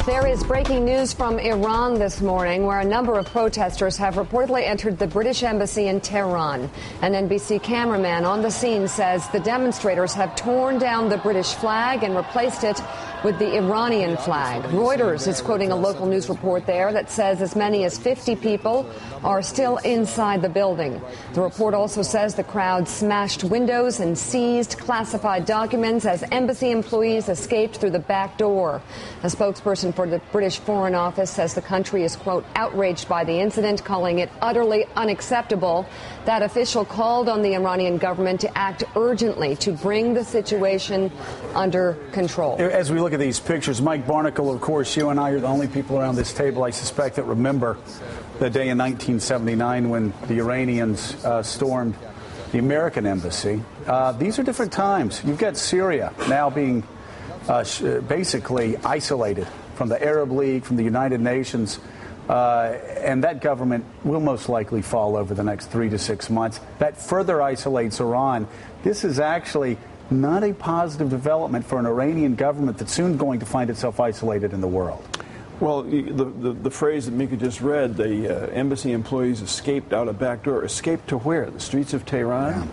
There is breaking news from Iran this morning, where a number of protesters have reportedly entered the British embassy in Tehran. An NBC cameraman on the scene says the demonstrators have torn down the British flag and replaced it with the Iranian flag. Reuters is quoting a local news report there that says as many as 50 people are still inside the building. The report also says the crowd smashed windows and seized classified documents as embassy employees escaped through the back door. A spokesperson for the British Foreign Office says the country is, quote, outraged by the incident, calling it utterly unacceptable. That official called on the Iranian government to act urgently to bring the situation under control. As we look at these pictures, Mike Barnacle, of course, you and I are the only people around this table, I suspect, that remember the day in 1979 when the Iranians stormed the American embassy. These are different times. You've got Syria now being basically isolated from the Arab League, from the United Nations, and that government will most likely fall over the next 3 to 6 months. That further isolates Iran. This is actually not a positive development for an Iranian government that's soon going to find itself isolated in the world. Well, the phrase that Mika just read, the embassy employees escaped out a back door. Escaped to where? The streets of Tehran?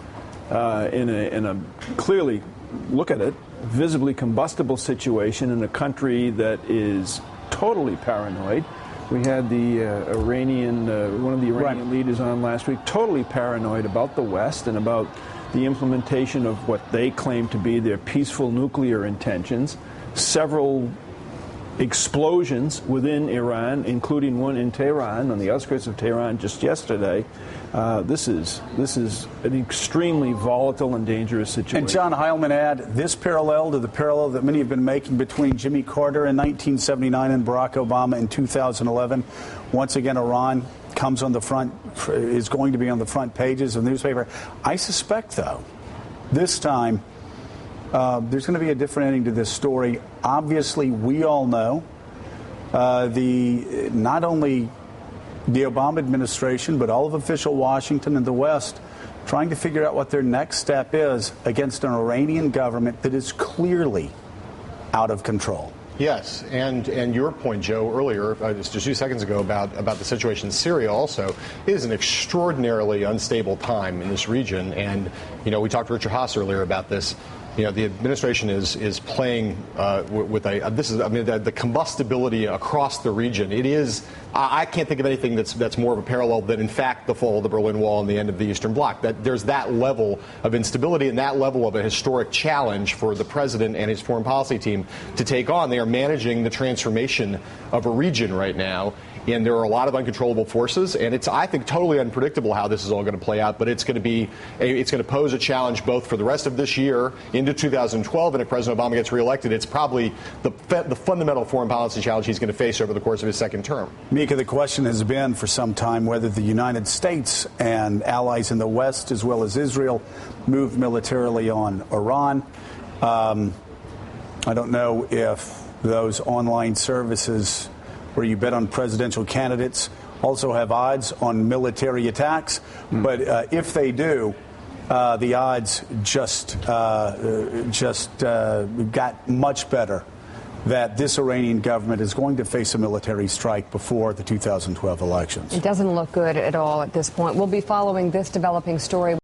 Yeah. In a clearly, look at it, visibly combustible situation in a country that is totally paranoid. We had the Iranian, one of the Iranian leaders on last week, totally paranoid about the West and about the implementation of what they claim to be their peaceful nuclear intentions. Several explosions within Iran, including one in Tehran, on the outskirts of Tehran just yesterday. This is an extremely volatile and dangerous situation. And John Heilman add this parallel to the parallel that many have been making between Jimmy Carter in 1979 and Barack Obama in 2011. Once again, Iran comes on the front, is going to be on the front pages of the newspaper. I suspect, though, this time there's going to be a different ending to this story. Obviously, we all know not only the Obama administration, but all of official Washington and the West trying to figure out what their next step is against an Iranian government that is clearly out of control. Yes, and your point, Joe, earlier, just a few seconds ago, about the situation in Syria also, it is an extraordinarily unstable time in this region. And, you know, we talked to Richard Haas earlier about this. You know, the administration is playing with the combustibility across the region. It is, I can't think of anything that's more of a parallel than, in fact, the fall of the Berlin Wall and the end of the Eastern Bloc. That there's that level of instability and that level of a historic challenge for the president and his foreign policy team to take on. They are managing the transformation of a region right now. And there are a lot of uncontrollable forces, and it's, I think, totally unpredictable how this is all going to play out. But it's going to pose a challenge both for the rest of this year into 2012, and if President Obama gets reelected, it's probably the fundamental foreign policy challenge he's going to face over the course of his second term. Mika, the question has been for some time whether the United States and allies in the West, as well as Israel, move militarily on Iran. I don't know if those online services where you bet on presidential candidates also have odds on military attacks. But if they do, the odds just got much better that this Iranian government is going to face a military strike before the 2012 elections. It doesn't look good at all at this point. We'll be following this developing story.